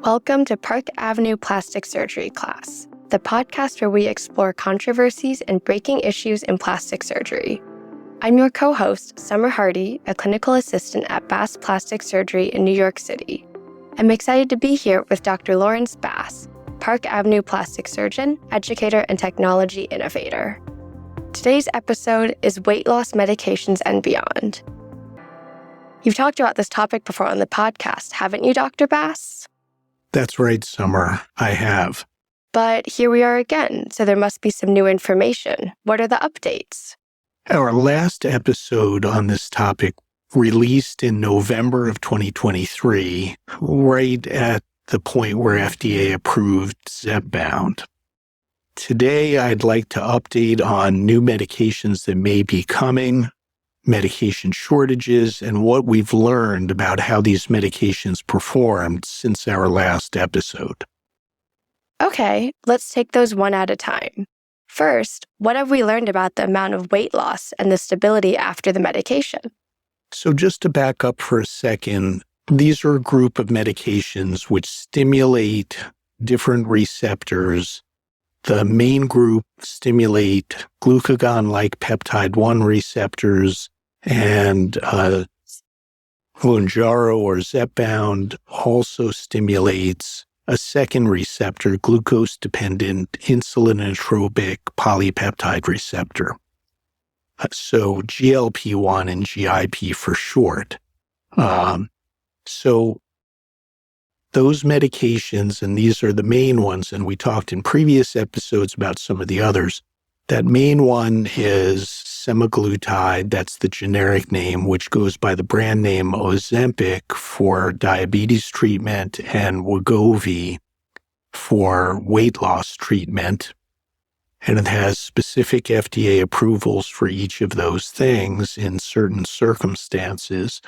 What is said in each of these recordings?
Welcome to Park Avenue Plastic Surgery Class, the podcast where we explore controversies and breaking issues in plastic surgery. I'm your co-host, Summer Hardy, a clinical assistant at Bass Plastic Surgery in New York City. I'm excited to be here with Dr. Lawrence Bass, Park Avenue plastic surgeon, educator, and technology innovator. Today's episode is weight loss medications and beyond. You've talked about this topic before on the podcast, haven't you, Dr. Bass? That's right, Summer. I have. But here we are again, so there must be some new information. What are the updates? Our last episode on this topic released in November of 2023, right at the point where FDA approved Zepbound. Today, I'd like to update on new medications that may be coming, medication shortages, and what we've learned about how these medications performed since our last episode. Okay, let's take those one at a time. First, what have we learned about the amount of weight loss and the stability after the medication? So just to back up for a second, these are a group of medications which stimulate different receptors. The main group stimulate glucagon-like peptide 1 receptors, and Mounjaro or Zepbound also stimulates a second receptor, glucose-dependent insulin-atropic polypeptide receptor. So GLP-1 and GIP for short. So those medications, and these are the main ones, and we talked in previous episodes about some of the others. That main one is semaglutide, that's the generic name, which goes by the brand name Ozempic for diabetes treatment and Wegovy for weight loss treatment. And it has specific FDA approvals for each of those things in certain circumstances.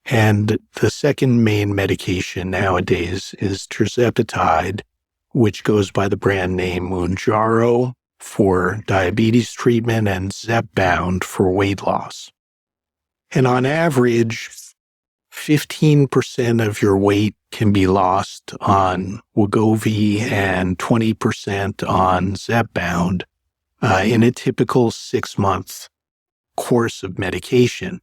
And the second main medication nowadays is tirzepatide, which goes by the brand name Mounjaro for diabetes treatment and Zepbound for weight loss. And on average, 15% of your weight can be lost on Wegovy and 20% on Zepbound in a typical 6-month course of medication.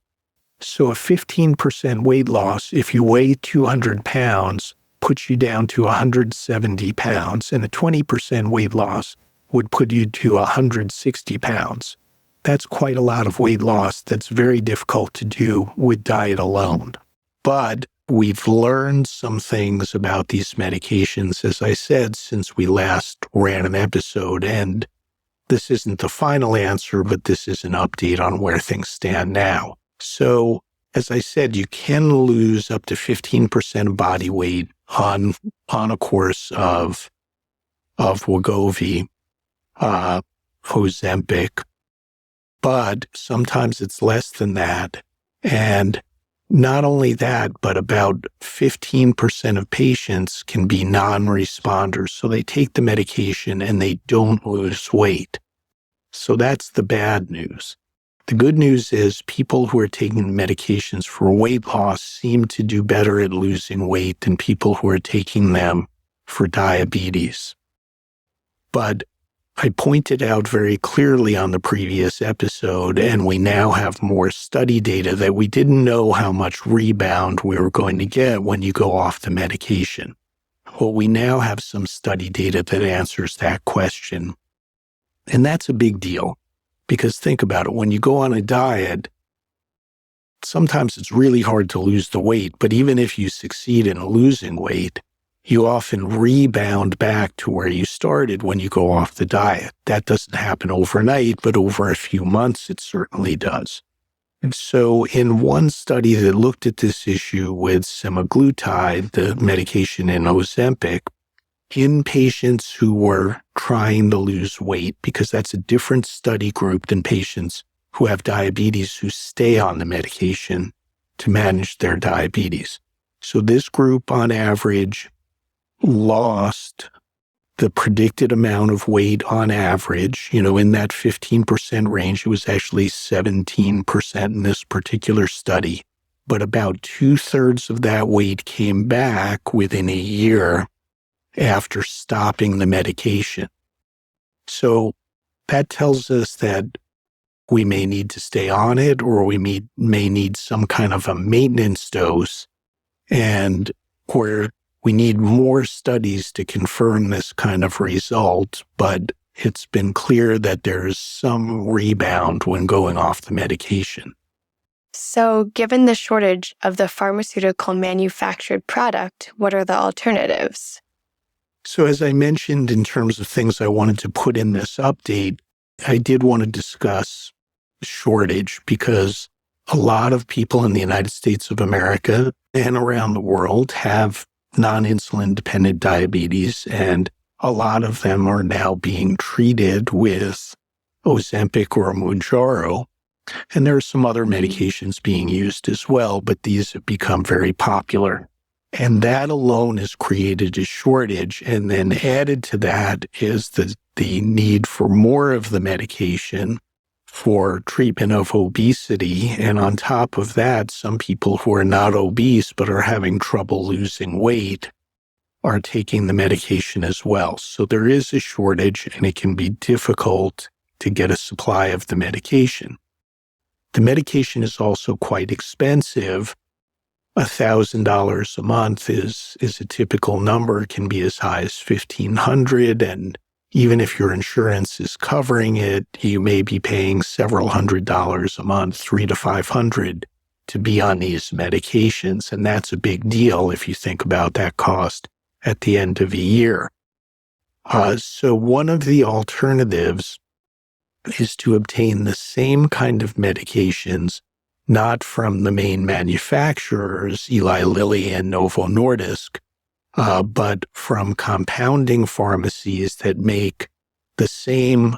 So a 15% weight loss, if you weigh 200 pounds, puts you down to 170 pounds, and a 20% weight loss would put you to 160 pounds. That's quite a lot of weight loss that's very difficult to do with diet alone. But we've learned some things about these medications, as I said, since we last ran an episode, and this isn't the final answer, but this is an update on where things stand now. So, as I said, you can lose up to 15% of body weight on a course of Wegovy, Ozempic, but sometimes it's less than that. And not only that, but about 15% of patients can be non-responders. So they take the medication and they don't lose weight. So that's the bad news. The good news is people who are taking medications for weight loss seem to do better at losing weight than people who are taking them for diabetes. But I pointed out very clearly on the previous episode, and we now have more study data, that we didn't know how much rebound we were going to get when you go off the medication. Well, we now have some study data that answers that question. And that's a big deal. Because think about it, when you go on a diet, sometimes it's really hard to lose the weight, but even if you succeed in losing weight, you often rebound back to where you started when you go off the diet. That doesn't happen overnight, but over a few months it certainly does. And so in one study that looked at this issue with semaglutide, the medication in Ozempic, in patients who were trying to lose weight, because that's a different study group than patients who have diabetes who stay on the medication to manage their diabetes. So this group on average lost the predicted amount of weight on average, in that 15% range. It was actually 17% in this particular study but about 2/3 of that weight came back within a year after stopping the medication. So that tells us that we may need to stay on it, or we may need some kind of a maintenance dose, and where we need more studies to confirm this kind of result, but it's been clear that there's some rebound when going off the medication. So, given the shortage of the pharmaceutical manufactured product, what are the alternatives? So as I mentioned, in terms of things I wanted to put in this update, I did want to discuss shortage because a lot of people in the United States of America and around the world have non-insulin dependent diabetes, and a lot of them are now being treated with Ozempic or Mounjaro. And there are some other medications being used as well, but these have become very popular. And that alone has created a shortage. And then added to that is the need for more of the medication for treatment of obesity. And on top of that, some people who are not obese but are having trouble losing weight are taking the medication as well. So there is a shortage, and it can be difficult to get a supply of the medication. The medication is also quite expensive. $1,000 a month is a typical number. It can be as high as $1,500, and even if your insurance is covering it, you may be paying several $100s a month, $300 to $500, to be on these medications, and that's a big deal if you think about that cost at the end of a year. So one of the alternatives is to obtain the same kind of medications, not from the main manufacturers, Eli Lilly and Novo Nordisk, but from compounding pharmacies that make the same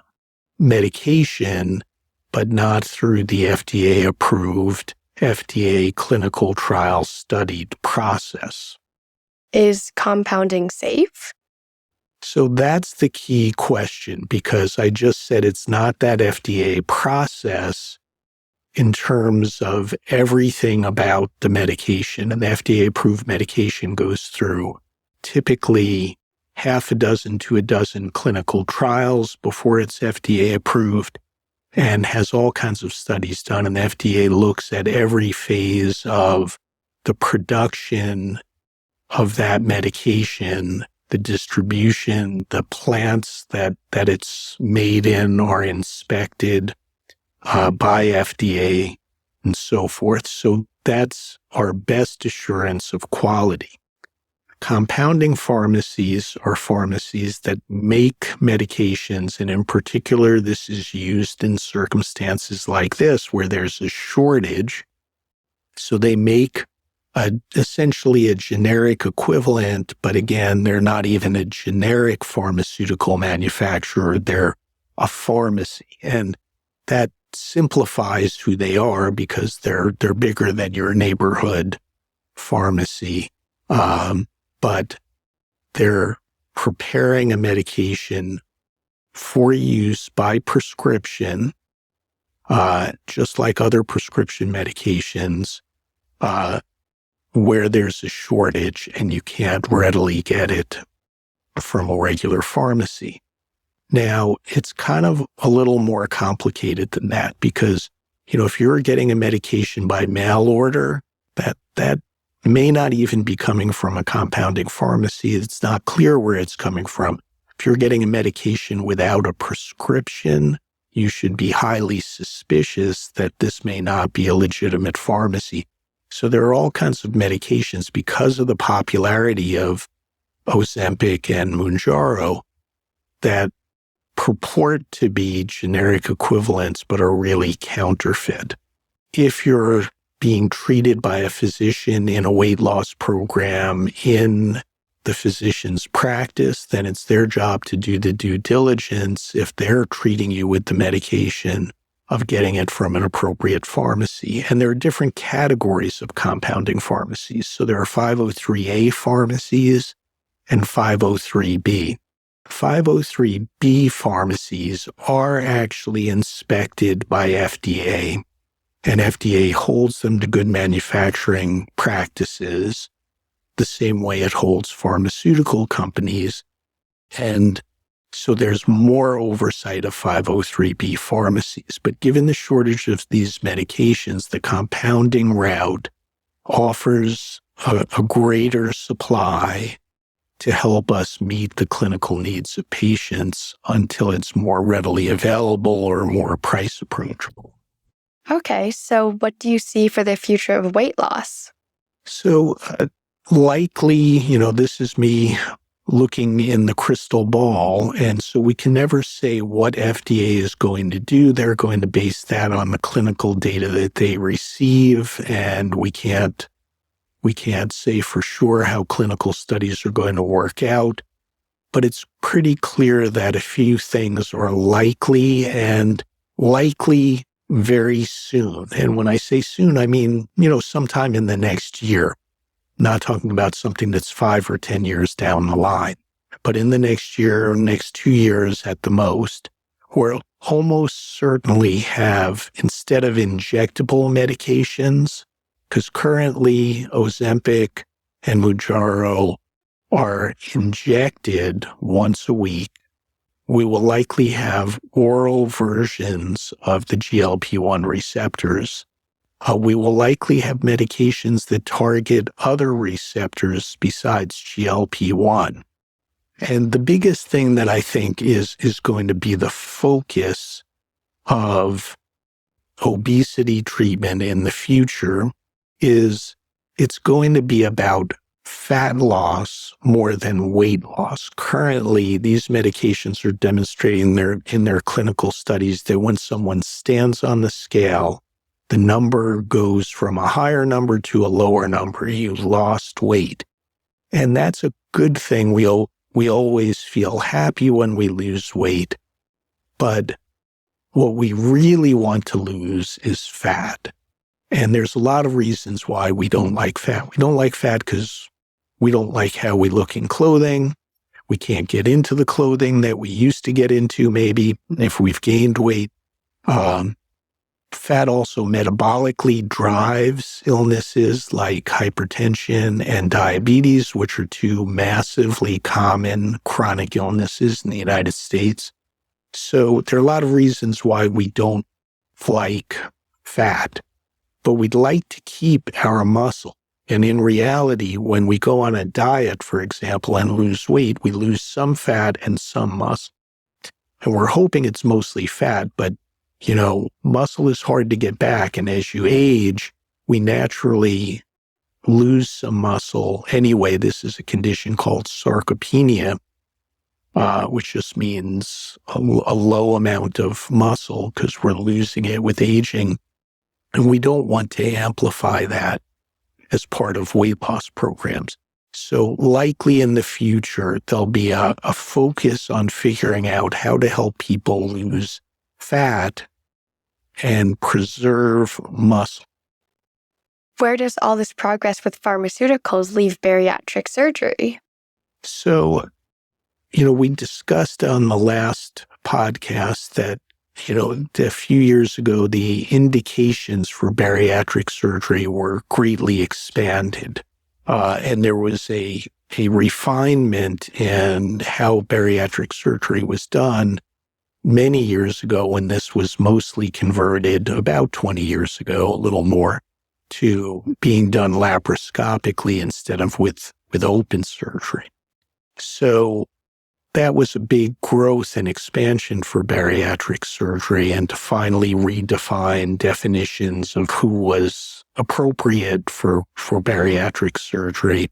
medication, but not through the FDA-approved, FDA clinical trial studied process. Is compounding safe? So that's the key question, because I just said it's not that FDA process in terms of everything about the medication. And the FDA-approved medication goes through typically half a dozen to a dozen clinical trials before it's FDA approved, and has all kinds of studies done. And the FDA looks at every phase of the production of that medication, the distribution, the plants that it's made in are inspected by FDA, and so forth. So that's our best assurance of quality. Compounding pharmacies are pharmacies that make medications, and in particular, this is used in circumstances like this where there's a shortage. So they make essentially a generic equivalent, but again, they're not even a generic pharmaceutical manufacturer. They're a pharmacy, and that simplifies who they are because they're bigger than your neighborhood pharmacy. But they're preparing a medication for use by prescription, just like other prescription medications, where there's a shortage and you can't readily get it from a regular pharmacy. Now, it's kind of a little more complicated than that because, if you're getting a medication by mail order, that may not even be coming from a compounding pharmacy. It's not clear where it's coming from. If you're getting a medication without a prescription, you should be highly suspicious that this may not be a legitimate pharmacy. So there are all kinds of medications because of the popularity of Ozempic and Mounjaro that purport to be generic equivalents but are really counterfeit. If you're being treated by a physician in a weight loss program in the physician's practice, then it's their job to do the due diligence if they're treating you with the medication of getting it from an appropriate pharmacy. And there are different categories of compounding pharmacies. So there are 503A pharmacies and 503B. 503B pharmacies are actually inspected by FDA, and FDA holds them to good manufacturing practices the same way it holds pharmaceutical companies. And so there's more oversight of 503B pharmacies. But given the shortage of these medications, the compounding route offers a greater supply to help us meet the clinical needs of patients until it's more readily available or more price approachable. Okay, so what do you see for the future of weight loss? So likely, this is me looking in the crystal ball, and so we can never say what FDA is going to do. They're going to base that on the clinical data that they receive, and we can't say for sure how clinical studies are going to work out, but it's pretty clear that a few things are likely and likely very soon. And when I say soon, I mean, sometime in the next year. Not talking about something that's 5 or 10 years down the line, but in the next year or next 2 years at the most, we'll almost certainly have, instead of injectable medications, because currently Ozempic and Mounjaro are injected once a week, we will likely have oral versions of the GLP-1 receptors. We will likely have medications that target other receptors besides GLP-1. And the biggest thing that I think is going to be the focus of obesity treatment in the future is it's going to be about fat loss more than weight loss. Currently, these medications are demonstrating in their clinical studies that when someone stands on the scale, the number goes from a higher number to a lower number. You've lost weight. And that's a good thing. We always feel happy when we lose weight. But what we really want to lose is fat. And there's a lot of reasons why we don't like fat. We don't like fat because we don't like how we look in clothing. We can't get into the clothing that we used to get into, maybe, if we've gained weight. Fat also metabolically drives illnesses like hypertension and diabetes, which are two massively common chronic illnesses in the United States. So there are a lot of reasons why we don't like fat, but we'd like to keep our muscle. And in reality, when we go on a diet, for example, and lose weight, we lose some fat and some muscle. And we're hoping it's mostly fat, but muscle is hard to get back. And as you age, we naturally lose some muscle. Anyway, this is a condition called sarcopenia, which just means a low amount of muscle because we're losing it with aging. And we don't want to amplify that as part of weight loss programs. So likely in the future, there'll be a focus on figuring out how to help people lose fat and preserve muscle. Where does all this progress with pharmaceuticals leave bariatric surgery? So, we discussed on the last podcast that, a few years ago, the indications for bariatric surgery were greatly expanded. And there was a refinement in how bariatric surgery was done many years ago when this was mostly converted, about 20 years ago, a little more, to being done laparoscopically instead of with open surgery. So that was a big growth and expansion for bariatric surgery, and to finally redefine definitions of who was appropriate for bariatric surgery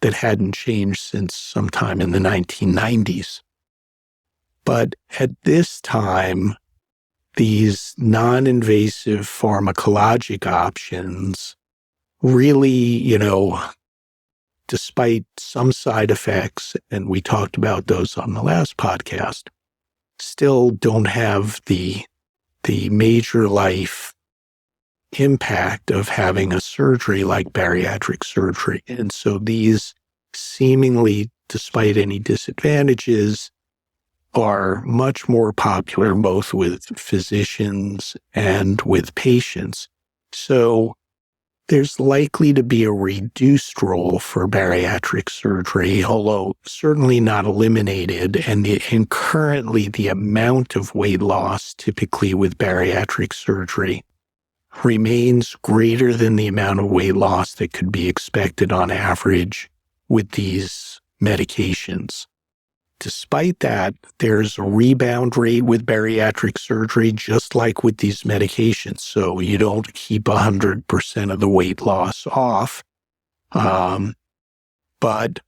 that hadn't changed since sometime in the 1990s. But at this time, these non-invasive pharmacologic options really, despite some side effects, and we talked about those on the last podcast, still don't have the major life impact of having a surgery like bariatric surgery. And so these seemingly, despite any disadvantages, are much more popular both with physicians and with patients. So there's likely to be a reduced role for bariatric surgery, although certainly not eliminated. And currently, the amount of weight loss typically with bariatric surgery remains greater than the amount of weight loss that could be expected on average with these medications. Despite that, there's a rebound rate with bariatric surgery, just like with these medications. So you don't keep 100% of the weight loss off. But,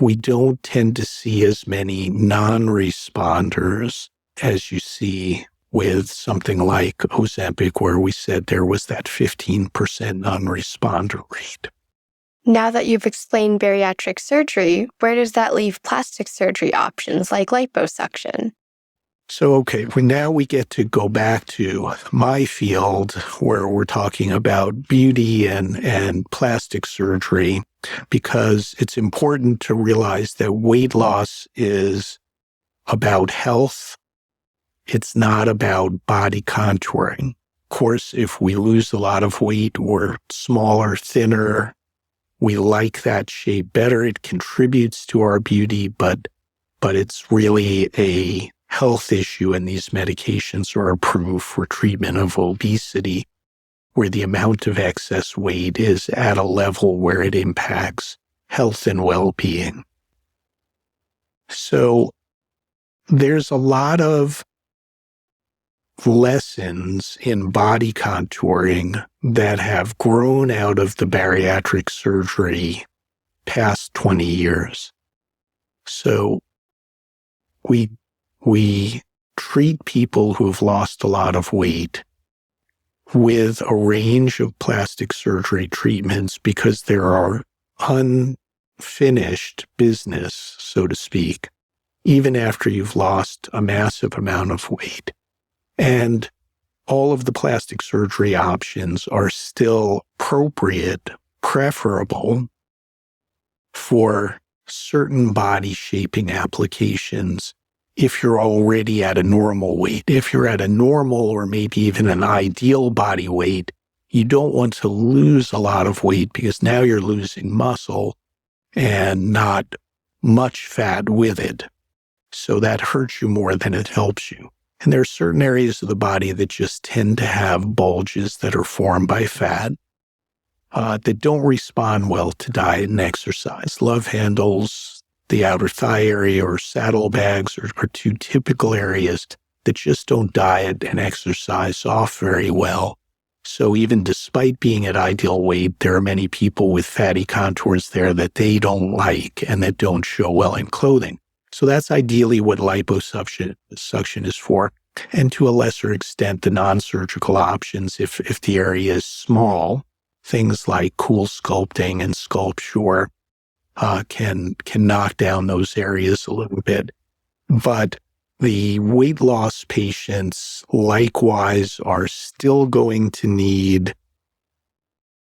we don't tend to see as many non-responders as you see with something like Ozempic, where we said there was that 15% non-responder rate. Now that you've explained bariatric surgery, where does that leave plastic surgery options like liposuction? So, okay, now we get to go back to my field where we're talking about beauty and plastic surgery, because it's important to realize that weight loss is about health. It's not about body contouring. Of course, if we lose a lot of weight, we're smaller, thinner, we like that shape better. It contributes to our beauty, but it's really a health issue, and these medications are approved for treatment of obesity, where the amount of excess weight is at a level where it impacts health and well-being. So there's a lot of lessons in body contouring that have grown out of the bariatric surgery past 20 years. So we treat people who've lost a lot of weight with a range of plastic surgery treatments because there are unfinished business, so to speak, even after you've lost a massive amount of weight. And all of the plastic surgery options are still appropriate, preferable for certain body shaping applications if you're already at a normal weight. If you're at a normal or maybe even an ideal body weight, you don't want to lose a lot of weight because now you're losing muscle and not much fat with it. So that hurts you more than it helps you. And there are certain areas of the body that just tend to have bulges that are formed by fat that don't respond well to diet and exercise. Love handles, the outer thigh area, or saddlebags are two typical areas that just don't diet and exercise off very well. So even despite being at ideal weight, there are many people with fatty contours there that they don't like and that don't show well in clothing. So that's ideally what liposuction is for. And to a lesser extent, the non-surgical options, if the area is small, things like cool sculpting and sculpture can knock down those areas a little bit. But the weight loss patients likewise are still going to need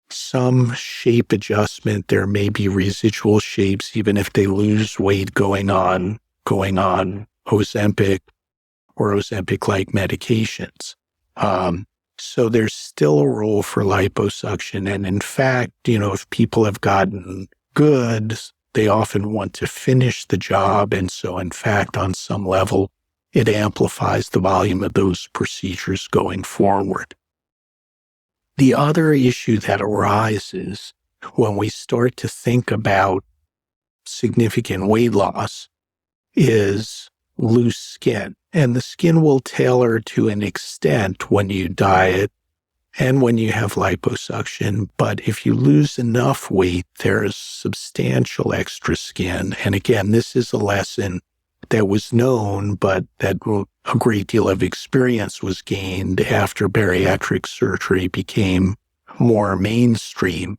some shape adjustment. There may be residual shapes, even if they lose weight going on Ozempic or Ozempic-like medications. So there's still a role for liposuction. And in fact, if people have gotten good, they often want to finish the job. And so, in fact, on some level, it amplifies the volume of those procedures going forward. The other issue that arises when we start to think about significant weight loss is loose skin. And the skin will tailor to an extent when you diet and when you have liposuction. But if you lose enough weight, there's substantial extra skin. And again, this is a lesson that was known, but that a great deal of experience was gained after bariatric surgery became more mainstream.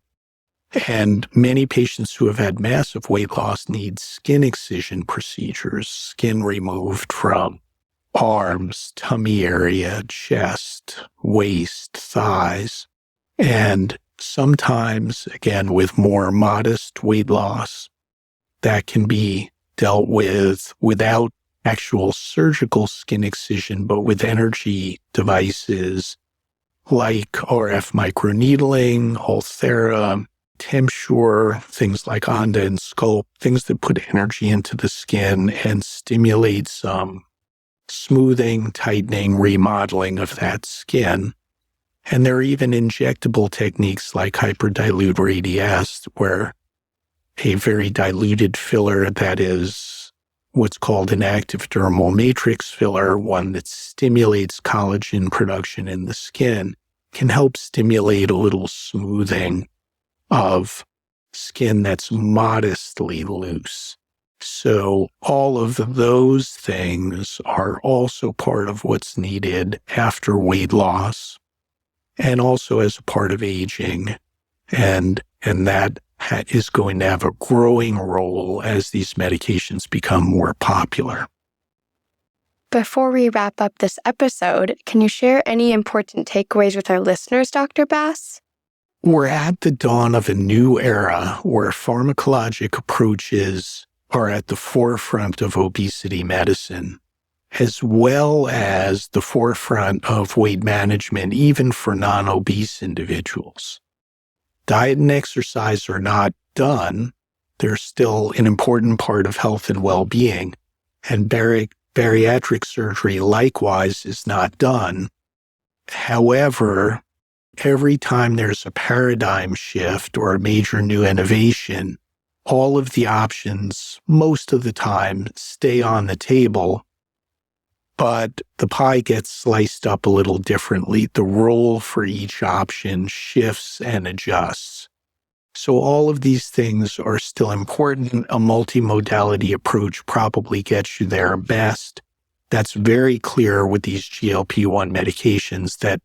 And many patients who have had massive weight loss need skin excision procedures, skin removed from arms, tummy area, chest, waist, thighs. And sometimes, again, with more modest weight loss, that can be dealt with without actual surgical skin excision, but with energy devices like RF microneedling, Ulthera, Tempsure, things like Onda and Sculpt, things that put energy into the skin and stimulate some smoothing, tightening, remodeling of that skin. And there are even injectable techniques like hyperdilute radiesse, where a very diluted filler that is what's called an active dermal matrix filler, one that stimulates collagen production in the skin, can help stimulate a little smoothing of skin that's modestly loose. So all of those things are also part of what's needed after weight loss and also as a part of aging. And that is going to have a growing role as these medications become more popular. Before we wrap up this episode, can you share any important takeaways with our listeners, Dr. Bass? We're at the dawn of a new era where pharmacologic approaches are at the forefront of obesity medicine, as well as the forefront of weight management, even for non-obese individuals. Diet and exercise are not done. They're still an important part of health and well-being, and bariatric surgery likewise is not done. However, every time there's a paradigm shift or a major new innovation, all of the options, most of the time, stay on the table, but the pie gets sliced up a little differently. The role for each option shifts and adjusts. So all of these things are still important. A multimodality approach probably gets you there best. That's very clear with these GLP-1 medications, that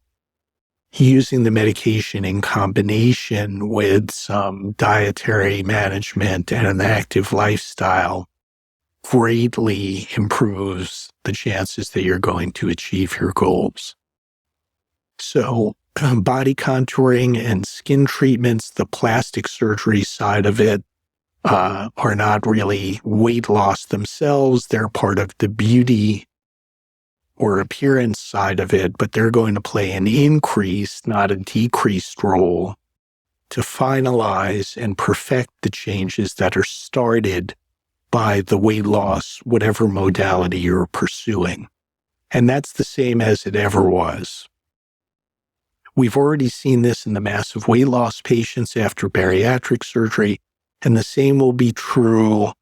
using the medication in combination with some dietary management and an active lifestyle greatly improves the chances that you're going to achieve your goals. So body contouring and skin treatments, the plastic surgery side of it, are not really weight loss themselves. They're part of the beauty or appearance side of it, but they're going to play an increased, not a decreased role to finalize and perfect the changes that are started by the weight loss, whatever modality you're pursuing. And that's the same as it ever was. We've already seen this in the massive weight loss patients after bariatric surgery, and the same will be true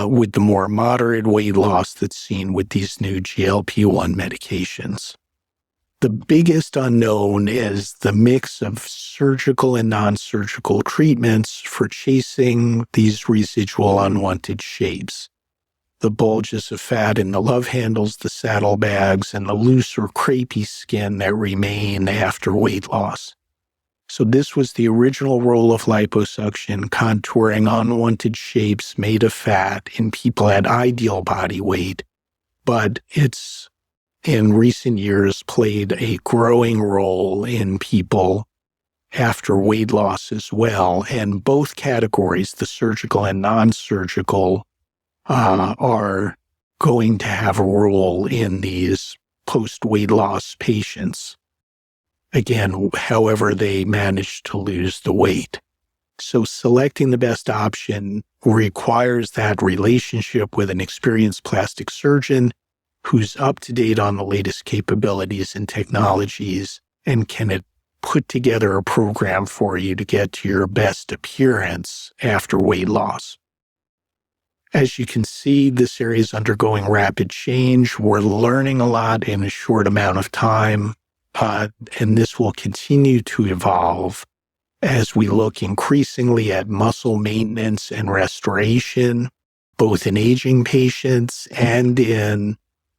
with the more moderate weight loss that's seen with these new GLP-1 medications. The biggest unknown is the mix of surgical and non-surgical treatments for chasing these residual unwanted shapes. The bulges of fat in the love handles, the saddlebags, and the looser, crepey skin that remain after weight loss. So this was the original role of liposuction, contouring unwanted shapes made of fat in people at ideal body weight, but it's in recent years played a growing role in people after weight loss as well. And both categories, the surgical and non-surgical, are going to have a role in these post-weight loss patients. Again, however they manage to lose the weight. So selecting the best option requires that relationship with an experienced plastic surgeon who's up to date on the latest capabilities and technologies and can put together a program for you to get to your best appearance after weight loss. As you can see, this area is undergoing rapid change. We're learning a lot in a short amount of time, and this will continue to evolve as we look increasingly at muscle maintenance and restoration, both in aging patients and in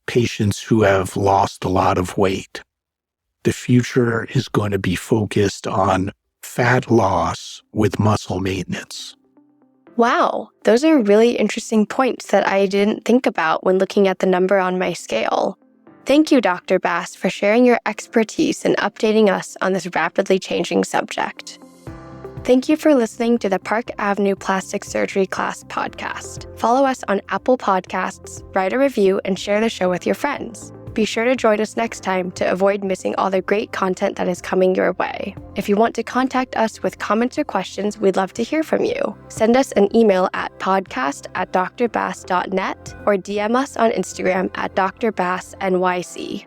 patients who have lost a lot of weight. The future is going to be focused on fat loss with muscle maintenance. Wow, those are really interesting points that I didn't think about when looking at the number on my scale. Thank you, Dr. Bass, for sharing your expertise and updating us on this rapidly changing subject. Thank you for listening to the Park Avenue Plastic Surgery Class podcast. Follow us on Apple Podcasts, write a review, and share the show with your friends. Be sure to join us next time to avoid missing all the great content that is coming your way. If you want to contact us with comments or questions, we'd love to hear from you. Send us an email at podcast@drbass.net or DM us on Instagram at drbassnyc.